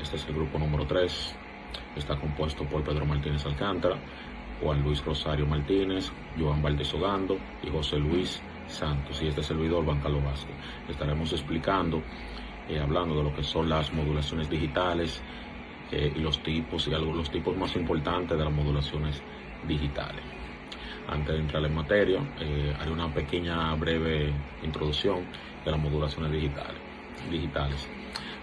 Este es el grupo número 3. Está compuesto por Pedro Martínez Alcántara, Juan Luis Rosario Martínez, Joan Valdez Ogando y José Luis Santos. Y este servidor, Juan Carlos Vázquez. Estaremos explicando, hablando de lo que son las modulaciones digitales y los tipos los tipos más importantes de las modulaciones digitales. Antes de entrar en materia, haré una pequeña breve introducción de las modulaciones digitales.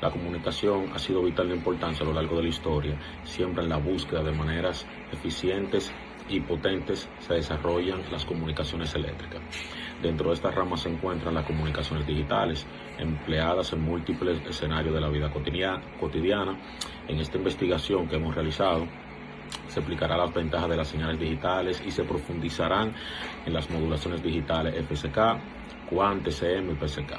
La comunicación ha sido vital de importancia a lo largo de la historia. Siempre en la búsqueda de maneras eficientes y potentes se desarrollan las comunicaciones eléctricas. Dentro de estas ramas se encuentran las comunicaciones digitales, empleadas en múltiples escenarios de la vida cotidiana. En esta investigación que hemos realizado, se explicará las ventajas de las señales digitales y se profundizarán en las modulaciones digitales FSK, QAM, TCM y PSK.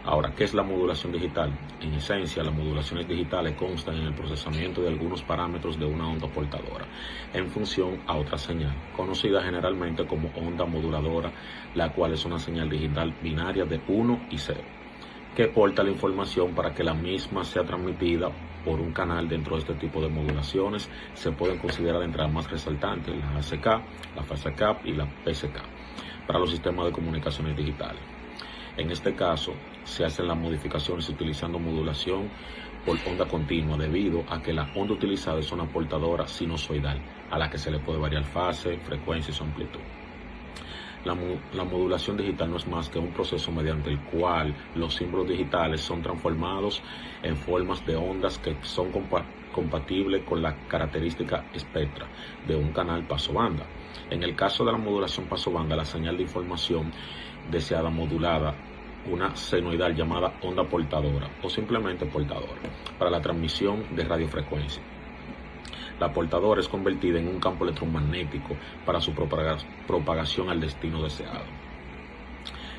Ahora, ¿qué es la modulación digital? En esencia, las modulaciones digitales constan en el procesamiento de algunos parámetros de una onda portadora en función a otra señal, conocida generalmente como onda moduladora, la cual es una señal digital binaria de 1 y 0, que porta la información para que la misma sea transmitida por un canal. Dentro de este tipo de modulaciones se pueden considerar entre las más resaltantes la ASK, la FSK y la PSK para los sistemas de comunicaciones digitales. En este caso, se hacen las modificaciones utilizando modulación por onda continua, debido a que la onda utilizada es una portadora sinusoidal, a la que se le puede variar fase, frecuencia y su amplitud. La modulación digital no es más que un proceso mediante el cual los símbolos digitales son transformados en formas de ondas que son compatibles con la característica espectra de un canal paso-banda. En el caso de la modulación paso-banda, la señal de información deseada modulada, una senoidal llamada onda portadora o simplemente portadora, para la transmisión de radiofrecuencia. La portadora es convertida en un campo electromagnético para su propagación al destino deseado.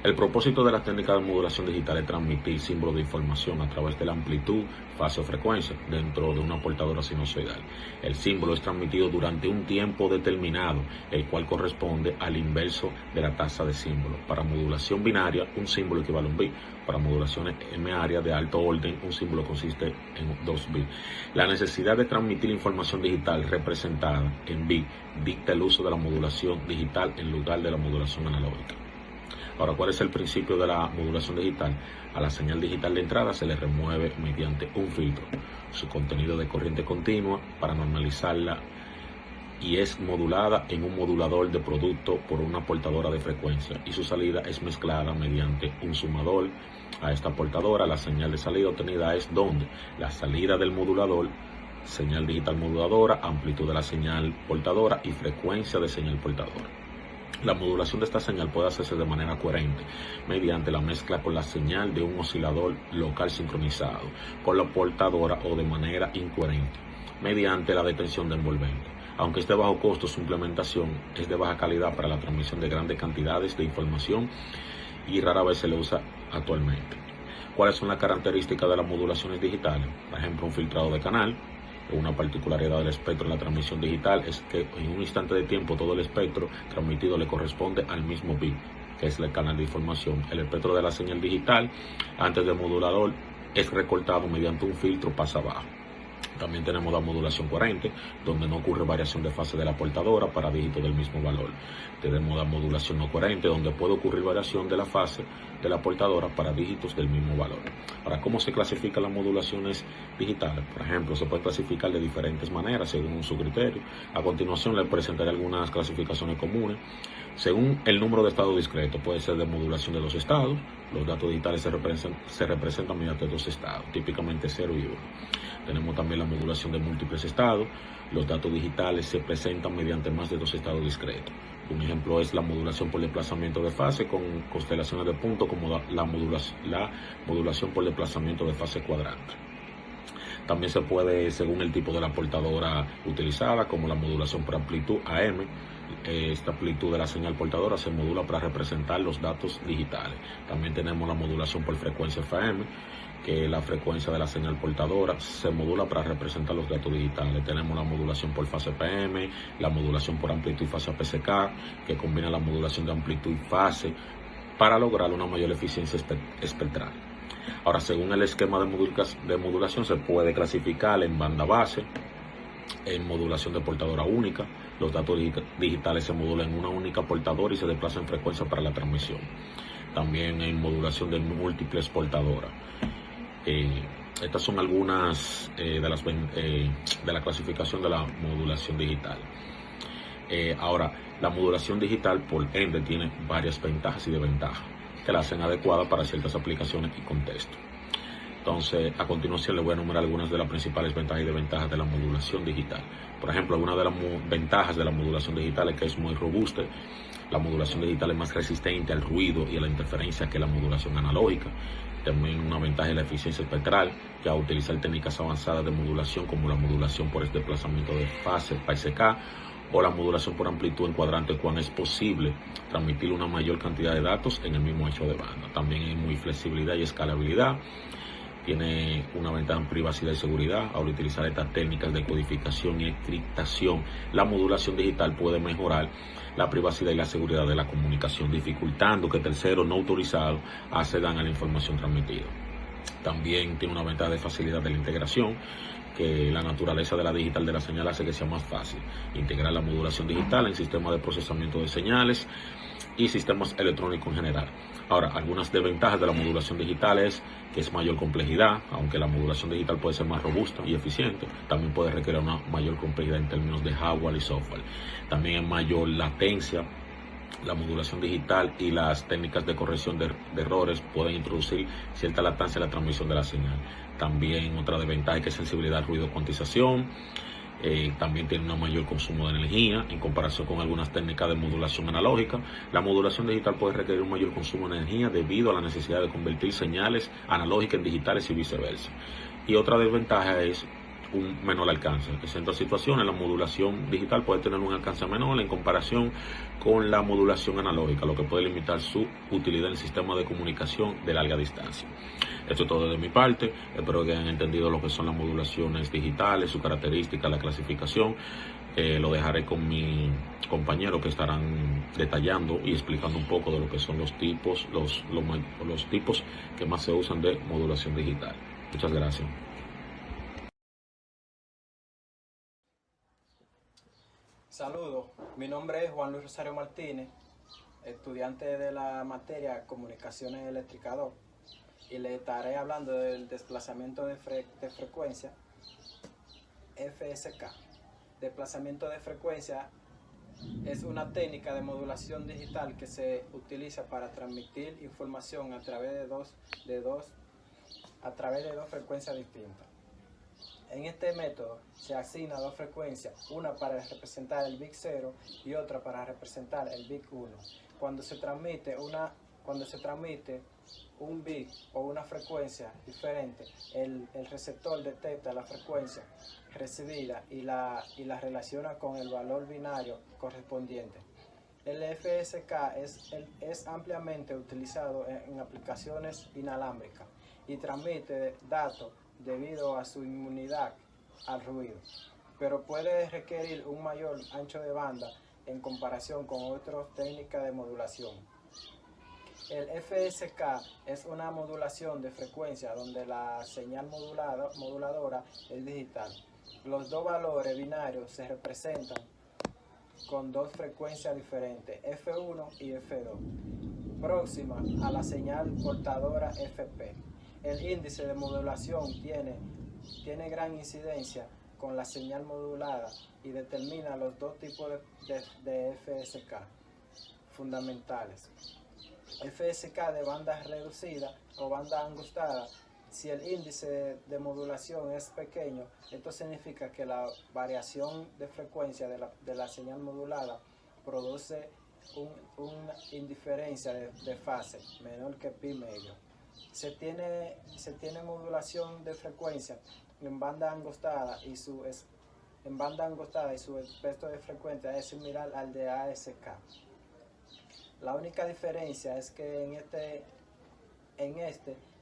El propósito de la técnica de modulación digital es transmitir símbolos de información a través de la amplitud, fase o frecuencia dentro de una portadora sinusoidal. El símbolo es transmitido durante un tiempo determinado, el cual corresponde al inverso de la tasa de símbolo. Para modulación binaria, un símbolo equivale a un bit. Para modulaciones M-área de alto orden, un símbolo consiste en 2 bits. La necesidad de transmitir información digital representada en bit dicta el uso de la modulación digital en lugar de la modulación analógica. Ahora, ¿cuál es el principio de la modulación digital? A la señal digital de entrada se le remueve mediante un filtro su contenido de corriente continua para normalizarla, y es modulada en un modulador de producto por una portadora de frecuencia, y su salida es mezclada mediante un sumador a esta portadora. La señal de salida obtenida es donde la salida del modulador, señal digital moduladora, amplitud de la señal portadora y frecuencia de señal portadora. La modulación de esta señal puede hacerse de manera coherente mediante la mezcla con la señal de un oscilador local sincronizado con la portadora, o de manera incoherente mediante la detención de envolvente. Aunque es de bajo costo, su implementación es de baja calidad para la transmisión de grandes cantidades de información y rara vez se le usa actualmente. ¿Cuáles son las características de las modulaciones digitales? Por ejemplo, un filtrado de canal. Una particularidad del espectro en la transmisión digital es que en un instante de tiempo todo el espectro transmitido le corresponde al mismo bit, que es el canal de información. El espectro de la señal digital, antes del modulador, es recortado mediante un filtro pasa abajo. También tenemos la modulación coherente, donde no ocurre variación de fase de la portadora para dígitos del mismo valor. Tenemos la modulación no coherente, donde puede ocurrir variación de la fase de la portadora para dígitos del mismo valor. Ahora, ¿cómo se clasifican las modulaciones digitales? Por ejemplo, se puede clasificar de diferentes maneras según su criterio. A continuación les presentaré algunas clasificaciones comunes. Según el número de estados discretos, puede ser de modulación de 2 estados. Los datos digitales se representan mediante 2 estados, típicamente 0 y 1. Tenemos también la modulación de múltiples estados. Los datos digitales se presentan mediante más de 2 estados discretos. Un ejemplo es la modulación por desplazamiento de fase con constelaciones de puntos, como la modulación por desplazamiento de fase cuadrante. También se puede, según el tipo de la portadora utilizada, como la modulación por amplitud AM. Esta amplitud de la señal portadora se modula para representar los datos digitales. También tenemos la modulación por frecuencia FM, que la frecuencia de la señal portadora se modula para representar los datos digitales. Tenemos la modulación por fase PM, la modulación por amplitud y fase APSK, que combina la modulación de amplitud y fase para lograr una mayor eficiencia espectral. Ahora, según el esquema de modulación, se puede clasificar en banda base, en modulación de portadora única. Los datos digitales se modulan en una única portadora y se desplazan en frecuencia para la transmisión. También en modulación de múltiples portadoras. Estas son algunas de la clasificación de la modulación digital. Ahora, la modulación digital, por ende, tiene varias ventajas y desventajas que la hacen adecuada para ciertas aplicaciones y contextos. Entonces, a continuación les voy a enumerar algunas de las principales ventajas y desventajas de la modulación digital. Por ejemplo, algunas de las ventajas de la modulación digital es que es muy robusta. La modulación digital es más resistente al ruido y a la interferencia que la modulación analógica. También una ventaja es la eficiencia espectral, ya utilizar técnicas avanzadas de modulación como la modulación por desplazamiento de fase, PSK, o la modulación por amplitud en cuadrante, cuando es posible transmitir una mayor cantidad de datos en el mismo ancho de banda. También hay muy flexibilidad y escalabilidad. Tiene una ventaja en privacidad y seguridad. Al utilizar estas técnicas de codificación y encriptación, la modulación digital puede mejorar la privacidad y la seguridad de la comunicación, dificultando que terceros no autorizados accedan a la información transmitida. También tiene una ventaja de facilidad de la integración, que la naturaleza de la digital de la señal hace que sea más fácil integrar la modulación digital en sistemas de procesamiento de señales y sistemas electrónicos en general. Ahora, algunas desventajas de la modulación digital es que es mayor complejidad. Aunque la modulación digital puede ser más robusta y eficiente, también puede requerir una mayor complejidad en términos de hardware y software. También hay mayor latencia. La modulación digital y las técnicas de corrección de errores pueden introducir cierta latencia en la transmisión de la señal. También otra desventaja es que sensibilidad al ruido, cuantización. También tiene un mayor consumo de energía en comparación con algunas técnicas de modulación analógica. La modulación digital puede requerir un mayor consumo de energía debido a la necesidad de convertir señales analógicas en digitales y viceversa. Y otra desventaja es un menor alcance. En ciertas situaciones la modulación digital puede tener un alcance menor en comparación con la modulación analógica, lo que puede limitar su utilidad en el sistema de comunicación de larga distancia. Esto es todo de mi parte. Espero que hayan entendido lo que son las modulaciones digitales, su característica, la clasificación. Lo dejaré con mi compañero, que estarán detallando y explicando un poco de lo que son los tipos, los tipos que más se usan de modulación digital. Muchas gracias. Saludos, mi nombre es Juan Luis Rosario Martínez, estudiante de la materia Comunicaciones Eléctrica 2, y le estaré hablando del desplazamiento de frecuencia, FSK. Desplazamiento de frecuencia es una técnica de modulación digital que se utiliza para transmitir información a través de dos frecuencias distintas. En este método se asigna dos frecuencias, una para representar el bit 0 y otra para representar el bit 1. Cuando se transmite un bit o una frecuencia diferente, el receptor detecta la frecuencia recibida y la relaciona con el valor binario correspondiente. El FSK es ampliamente utilizado en aplicaciones inalámbricas y transmite datos debido a su inmunidad al ruido, pero puede requerir un mayor ancho de banda en comparación con otras técnicas de modulación. El FSK es una modulación de frecuencia donde la señal moduladora es digital. Los dos valores binarios se representan con dos frecuencias diferentes, F1 y F2, próxima a la señal portadora FP. El índice de modulación tiene gran incidencia con la señal modulada y determina los dos tipos de FSK fundamentales. FSK de banda reducida o banda angostada. Si el índice de modulación es pequeño, esto significa que la variación de frecuencia de la señal modulada produce una indiferencia de fase menor que pi medio. Se tiene modulación de frecuencia en banda angostada y su espectro de frecuencia es similar al de ASK. La única diferencia es que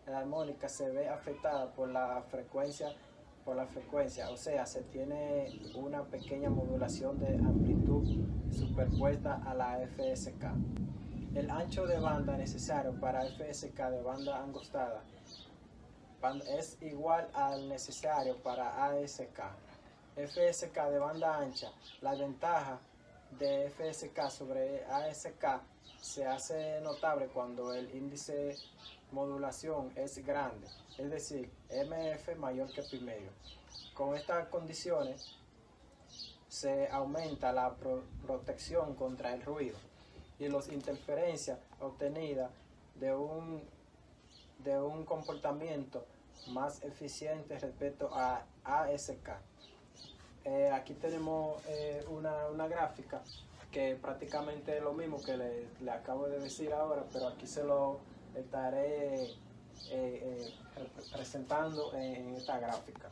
la armónica se ve afectada por la frecuencia, o sea, se tiene una pequeña modulación de amplitud superpuesta a la FSK. El ancho de banda necesario para FSK de banda angostada es igual al necesario para ASK. FSK de banda ancha, la ventaja de FSK sobre ASK se hace notable cuando el índice de modulación es grande, es decir, MF mayor que pi medio. Con estas condiciones se aumenta la protección contra el ruido y las interferencias obtenidas de un comportamiento más eficiente respecto a ASK. Aquí tenemos una gráfica que prácticamente es lo mismo que le acabo de decir ahora, pero aquí se lo estaré presentando en esta gráfica,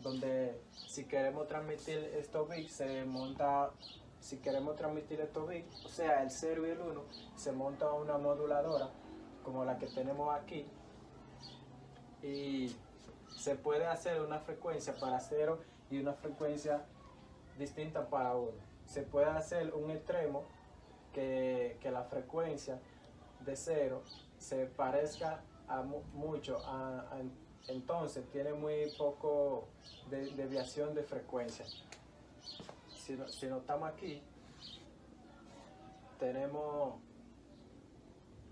donde si queremos transmitir estos bits se monta, si queremos transmitir estos bits, o sea el 0 y el 1, se monta una moduladora como la que tenemos aquí y se puede hacer una frecuencia para 0 y una frecuencia distinta para 1. Se puede hacer un extremo que la frecuencia de 0 se parezca mucho entonces tiene muy poco desviación de frecuencia. Si notamos aquí, tenemos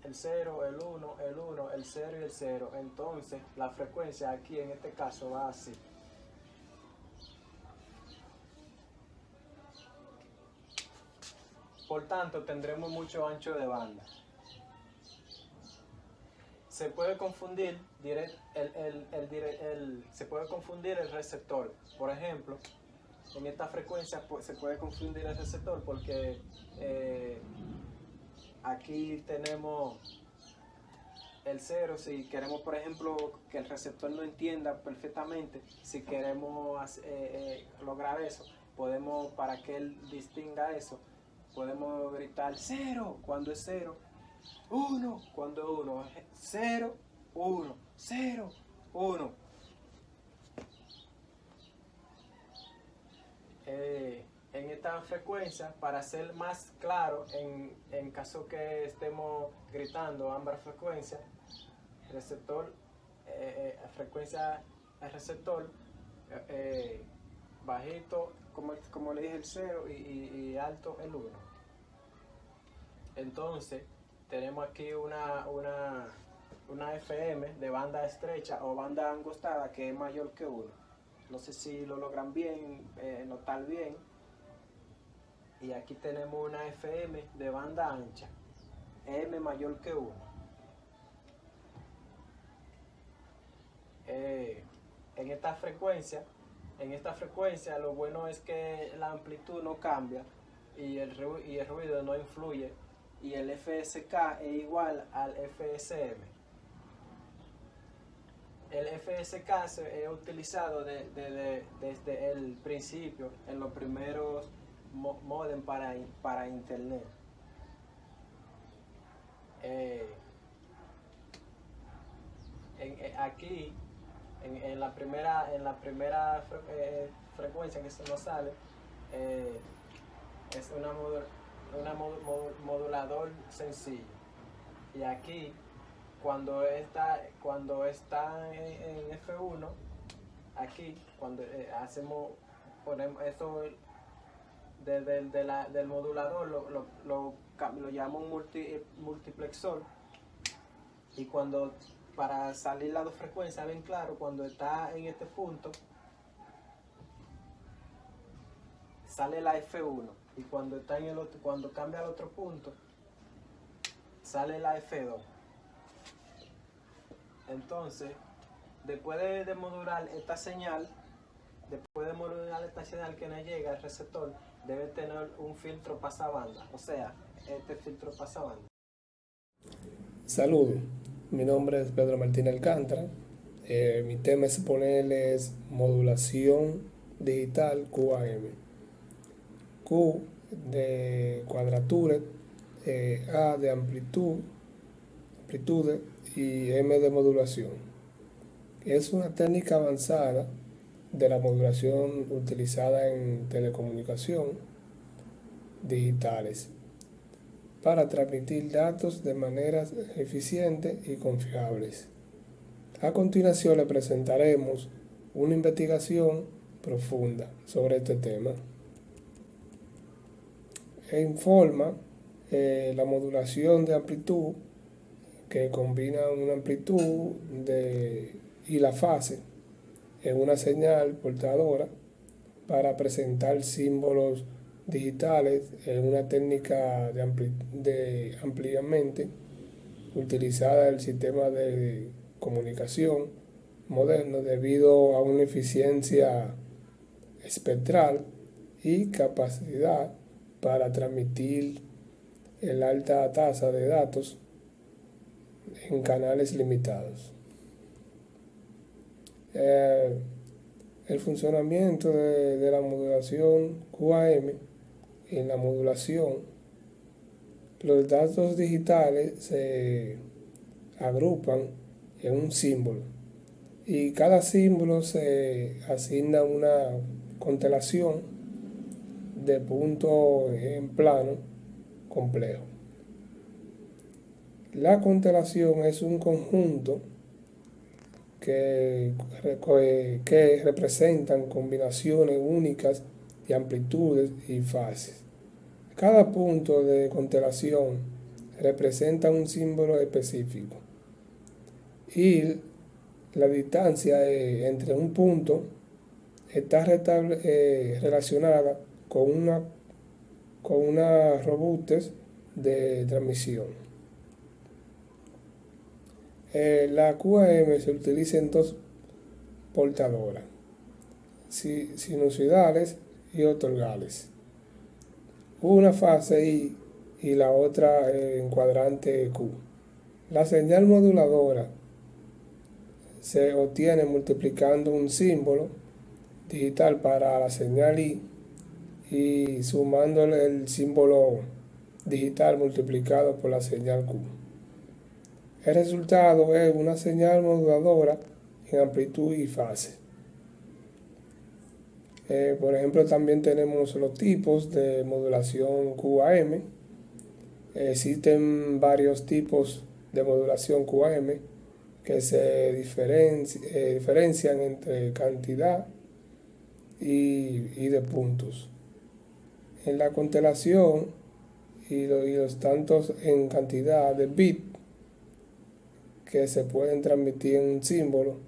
el 0, el 1, el 1, el 0 y el 0. Entonces la frecuencia aquí en este caso va así. Por tanto, tendremos mucho ancho de banda. Se puede confundir se puede confundir el receptor. Por ejemplo, en esta frecuencia se puede confundir el receptor porque aquí tenemos el 0. Si queremos, por ejemplo, que el receptor lo entienda perfectamente, si queremos lograr eso, podemos, para que él distinga eso, podemos gritar 0 cuando es 0, 1 cuando es 1, 0, 1, 0, 1. En esta frecuencia, para ser más claro, en caso que estemos gritando ambas frecuencias, receptor, frecuencia el receptor, bajito, como le dije, el 0 y alto el 1. Entonces, tenemos aquí una FM de banda estrecha o banda angostada que es mayor que 1. No sé si lo logran bien, notar bien. Y aquí tenemos una FM de banda ancha, M mayor que 1. En esta frecuencia lo bueno es que la amplitud no cambia y el ruido no influye, y el FSK es igual al FSM. El FSK se ha utilizado desde el principio en los primeros modem para internet. Aquí en la primera frecuencia que se nos sale es una modulador sencillo, y aquí cuando está en F1, aquí cuando ponemos eso del modulador, lo llamo un multiplexor, y cuando para salir las dos frecuencias, ven claro, cuando está en este punto sale la F1, y cuando está en el otro, cuando cambia al otro punto sale la F2. Entonces, después de modular esta señal, que nos llega al receptor, debe tener un filtro pasabanda, o sea, este filtro pasabanda. Saludos, mi nombre es Pedro Martín Alcántara. Mi tema a exponer es modulación digital QAM. Q de cuadratura, A de amplitud y M de modulación. Es una técnica avanzada de la modulación utilizada en telecomunicación digitales para transmitir datos de manera eficiente y confiables. A continuación le presentaremos una investigación profunda sobre este tema. Informa la modulación de amplitud que combina una amplitud y la fase en una señal portadora para presentar símbolos digitales en una técnica de ampliamente utilizada en el sistema de comunicación moderno debido a una eficiencia espectral y capacidad para transmitir el alta tasa de datos en canales limitados. El funcionamiento de la modulación QAM. En la modulación, los datos digitales se agrupan en un símbolo y cada símbolo se asigna una constelación de puntos en plano complejo. La constelación es un conjunto que representan combinaciones únicas de amplitudes y fases. Cada punto de constelación representa un símbolo específico y la distancia entre un punto está relacionada con una robustez de transmisión. La QAM se utiliza en dos portadoras, sinusoidales y ortogonales. Una fase I y la otra en cuadrante Q. La señal moduladora se obtiene multiplicando un símbolo digital para la señal I y sumándole el símbolo digital multiplicado por la señal Q. El resultado es una señal moduladora en amplitud y fase. Por ejemplo, también tenemos los tipos de modulación QAM. Existen varios tipos de modulación QAM que se diferencian entre cantidad y de puntos. En la constelación y los tantos en cantidad de bits que se pueden transmitir en un símbolo.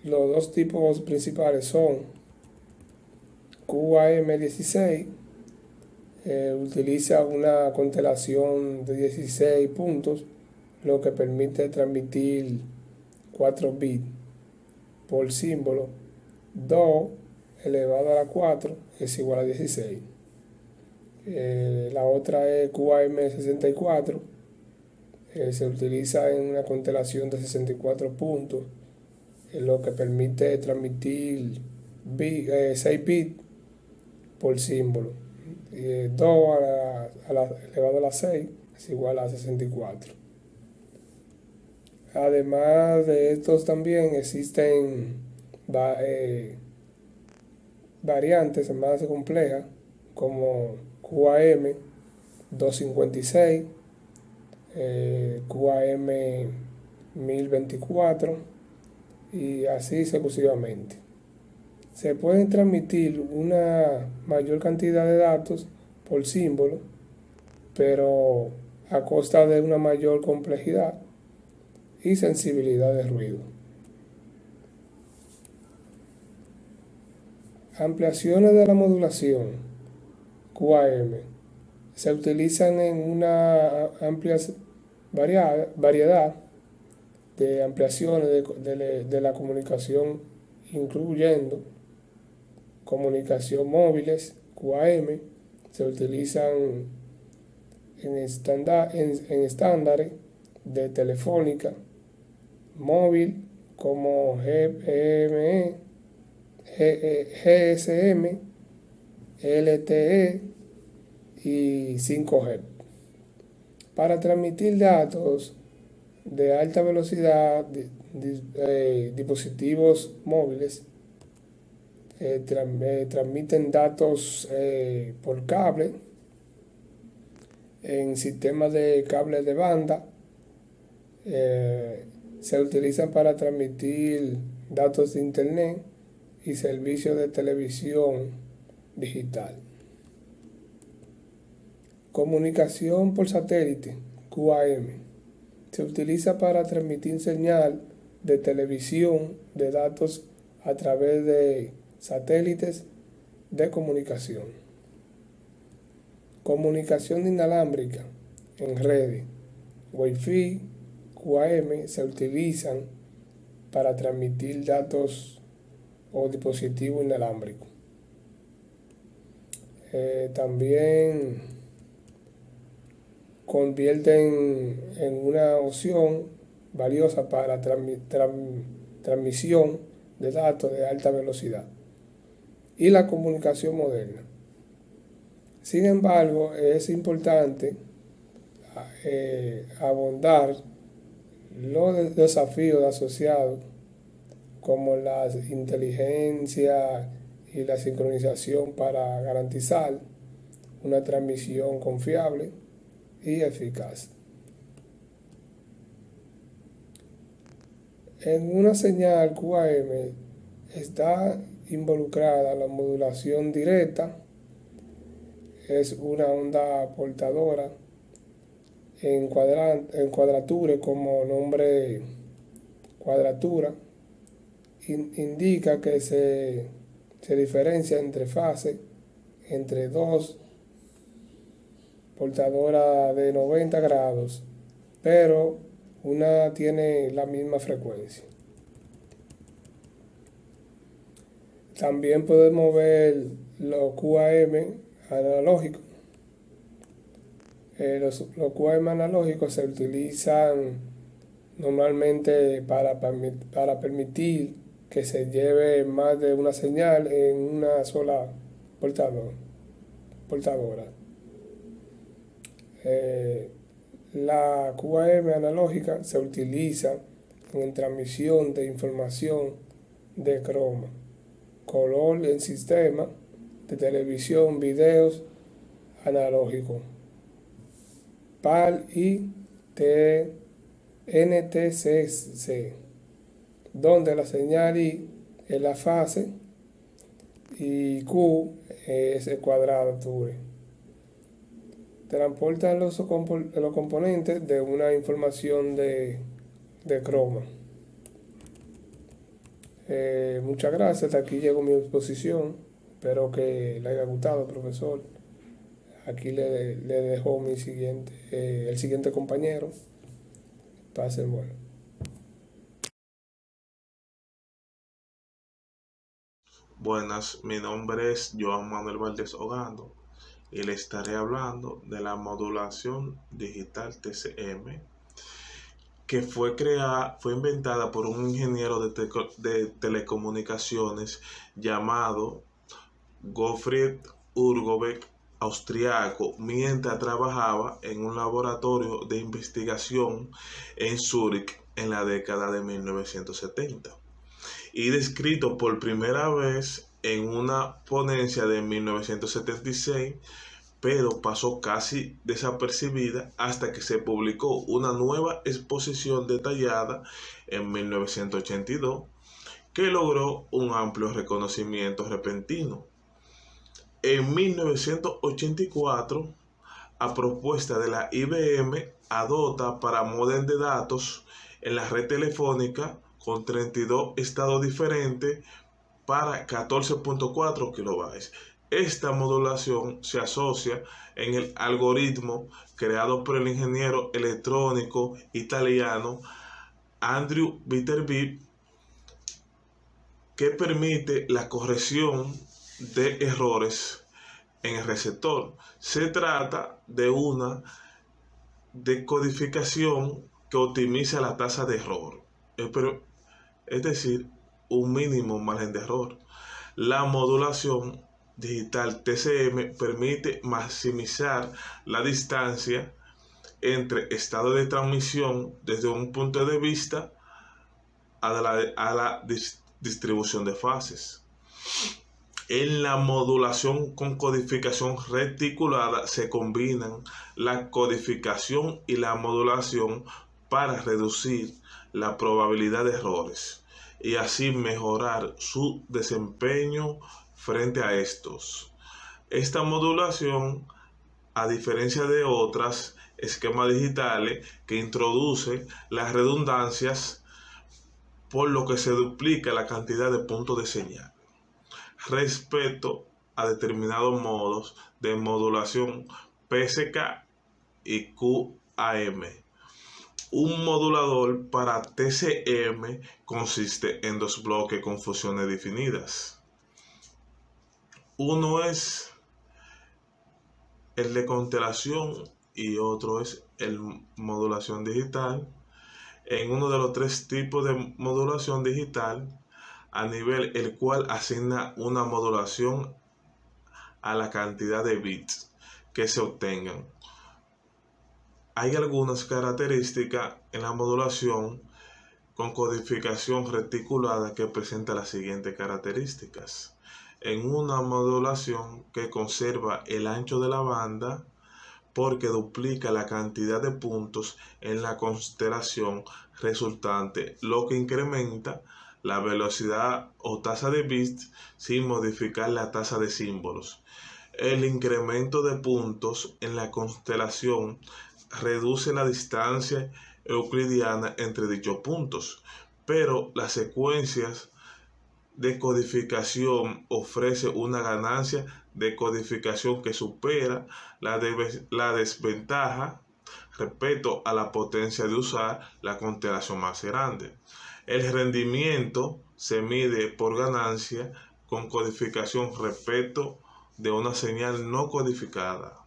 Los dos tipos principales son QAM16, utiliza una constelación de 16 puntos, lo que permite transmitir 4 bits por símbolo. 2 elevado a la 4 es igual a 16. La otra es QAM64, se utiliza en una constelación de 64 puntos, lo que permite transmitir 6 bits por símbolo. 2 elevado a la 6 es igual a 64. Además de estos también existen variantes más complejas como QAM 256, QAM 1024 y así sucesivamente. Se pueden transmitir una mayor cantidad de datos por símbolo, pero a costa de una mayor complejidad y sensibilidad de ruido. Ampliaciones de la modulación QAM se utilizan en una amplia variedad de ampliaciones de la comunicación, incluyendo comunicación móviles. QAM se utilizan en estándares de telefónica móvil como GPME, GSM, LTE y 5G. Para transmitir datos de alta velocidad, dispositivos móviles transmiten datos por cable en sistemas de cable de banda se utilizan para transmitir datos de Internet y servicios de televisión digital. Comunicación por satélite, QAM. Se utiliza para transmitir señal de televisión de datos a través de satélites de comunicación. Comunicación inalámbrica en redes. Wi-Fi, QAM se utilizan para transmitir datos o dispositivos inalámbricos. También convierten en una opción valiosa para transmisión de datos de alta velocidad y la comunicación moderna. Sin embargo, es importante abordar los desafíos asociados como la inteligencia y la sincronización para garantizar una transmisión confiable y eficaz. En una señal QAM está involucrada la modulación directa, es una onda portadora en cuadratura, como nombre cuadratura, indica que se diferencia entre fases, entre dos portadoras de 90 grados, pero una tiene la misma frecuencia. También podemos ver los QAM analógicos. Los QAM analógicos se utilizan normalmente para permitir que se lleve más de una señal en una sola portadora. La QAM analógica se utiliza en transmisión de información de croma, color en sistema de televisión, videos analógicos, PAL y NTSC, donde la señal I es la fase y Q es el cuadratura. Transportan los componentes de una información de croma. Muchas gracias, hasta aquí llegó mi exposición. Espero que le haya gustado, profesor. Aquí le dejo el siguiente compañero. Pasen bueno. Buenas, mi nombre es Joan Manuel Valdés Ogando y le estaré hablando de la modulación digital TCM, que fue inventada por un ingeniero de telecomunicaciones llamado Gottfried Urgobeck, austriaco, mientras trabajaba en un laboratorio de investigación en Zúrich en la década de 1970 y descrito por primera vez en una ponencia de 1976, pero pasó casi desapercibida hasta que se publicó una nueva exposición detallada en 1982 que logró un amplio reconocimiento repentino. En 1984, a propuesta de la IBM, adopta para módem de datos en la red telefónica con 32 estados diferentes para 14.4 kilobytes. Esta modulación se asocia en el algoritmo creado por el ingeniero electrónico italiano Andrew Viterbi, que permite la corrección de errores en el receptor. Se trata de una decodificación que optimiza la tasa de error, es decir, un mínimo margen de error. La modulación digital TCM permite maximizar la distancia entre estados de transmisión desde un punto de vista a la distribución de fases. En la modulación con codificación reticulada se combinan la codificación y la modulación para reducir la probabilidad de errores y así mejorar su desempeño frente a estos. Esta modulación, a diferencia de otras esquemas digitales que introduce las redundancias, por lo que se duplica la cantidad de puntos de señal respecto a determinados modos de modulación PSK y QAM. Un modulador para TCM consiste en dos bloques con funciones definidas. Uno es el de constelación y otro es el modulación digital. En uno de los tres tipos de modulación digital, a nivel el cual asigna una modulación a la cantidad de bits que se obtengan. Hay algunas características en la modulación con codificación reticulada que presenta las siguientes características. En una modulación que conserva el ancho de la banda porque duplica la cantidad de puntos en la constelación resultante, lo que incrementa la velocidad o tasa de bits sin modificar la tasa de símbolos. El incremento de puntos en la constelación reduce la distancia euclidiana entre dichos puntos, pero las secuencias de codificación ofrece una ganancia de codificación que supera la desventaja respecto a la potencia de usar la constelación más grande. El rendimiento se mide por ganancia con codificación respecto de una señal no codificada.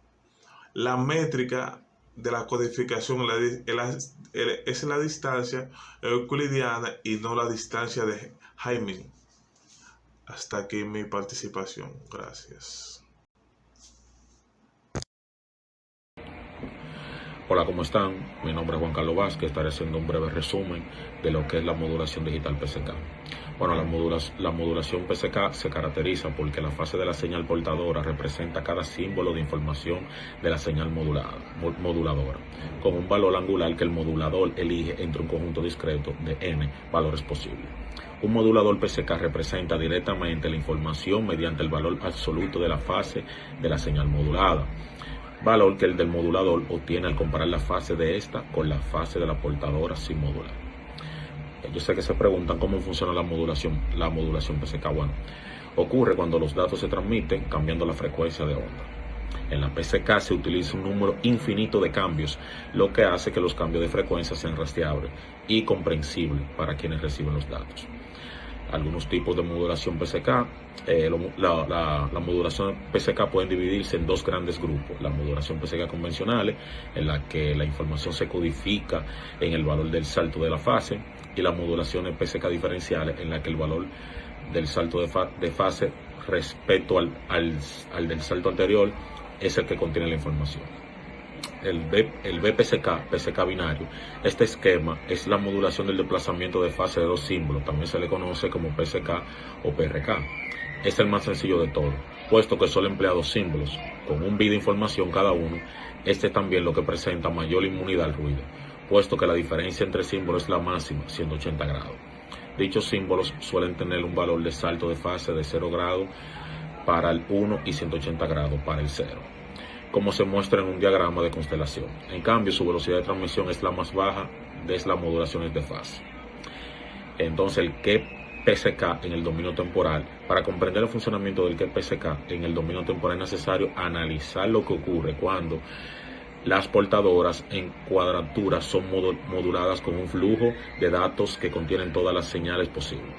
La métrica de la codificación es la distancia euclidiana y no la distancia de Hamming. Hasta aquí mi participación. Gracias. Hola, ¿cómo están? Mi nombre es Juan Carlos Vázquez. Estaré haciendo un breve resumen de lo que es la modulación digital PSK. Bueno, la modulación PSK se caracteriza porque la fase de la señal portadora representa cada símbolo de información de la señal moduladora, con un valor angular que el modulador elige entre un conjunto discreto de n valores posibles. Un modulador PSK representa directamente la información mediante el valor absoluto de la fase de la señal modulada, valor que el del modulador obtiene al comparar la fase de esta con la fase de la portadora sin modular. Yo sé que se preguntan cómo funciona la modulación PSK. Bueno, ocurre cuando los datos se transmiten cambiando la frecuencia de onda. En la PSK se utiliza un número infinito de cambios, lo que hace que los cambios de frecuencia sean rastreables y comprensibles para quienes reciben los datos. Algunos tipos de modulación PSK. La modulación PSK pueden dividirse en dos grandes grupos: la modulación PSK convencionales, en la que la información se codifica en el valor del salto de la fase, y las modulaciones PSK diferenciales, en la que el valor del salto de fase respecto al del salto anterior es el que contiene la información. El BPSK, PSK binario, este esquema es la modulación del desplazamiento de fase de dos símbolos, también se le conoce como PSK o PRK. Es el más sencillo de todo, puesto que solo emplea dos símbolos, con un bit de información cada uno. Este es también lo que presenta mayor inmunidad al ruido, puesto que la diferencia entre símbolos es la máxima, 180 grados. Dichos símbolos suelen tener un valor de salto de fase de 0 grados para el 1 y 180 grados para el 0. Como se muestra en un diagrama de constelación. En cambio, su velocidad de transmisión es la más baja de las modulaciones de fase. Entonces, el QPSK en el dominio temporal. Para comprender el funcionamiento del QPSK en el dominio temporal es necesario analizar lo que ocurre cuando las portadoras en cuadratura son moduladas con un flujo de datos que contienen todas las señales posibles.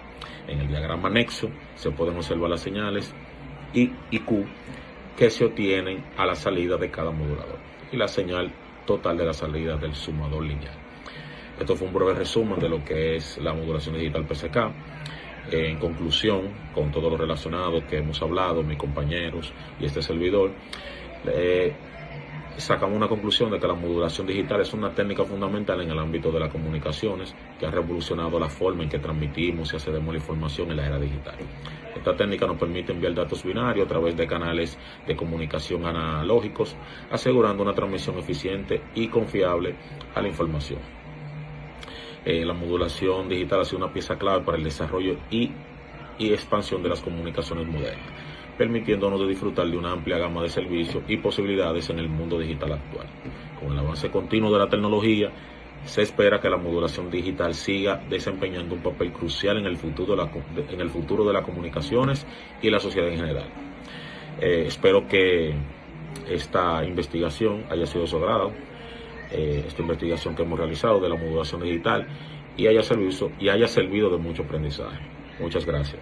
En el diagrama anexo se pueden observar las señales I y Q que se obtienen a la salida de cada modulador y la señal total de la salida del sumador lineal. Esto fue un breve resumen de lo que es la modulación digital PSK. En conclusión, con todo lo relacionado que hemos hablado, mis compañeros y este servidor, sacamos una conclusión de que la modulación digital es una técnica fundamental en el ámbito de las comunicaciones que ha revolucionado la forma en que transmitimos y accedemos a la información en la era digital. Esta técnica nos permite enviar datos binarios a través de canales de comunicación analógicos, asegurando una transmisión eficiente y confiable a la información. La modulación digital ha sido una pieza clave para el desarrollo y expansión de las comunicaciones modernas, permitiéndonos de disfrutar de una amplia gama de servicios y posibilidades en el mundo digital actual. Con el avance continuo de la tecnología, se espera que la modulación digital siga desempeñando un papel crucial en el futuro de las comunicaciones y la sociedad en general. Espero que esta investigación haya sido de su agrado, esta investigación que hemos realizado de la modulación digital, y haya servido de mucho aprendizaje. Muchas gracias.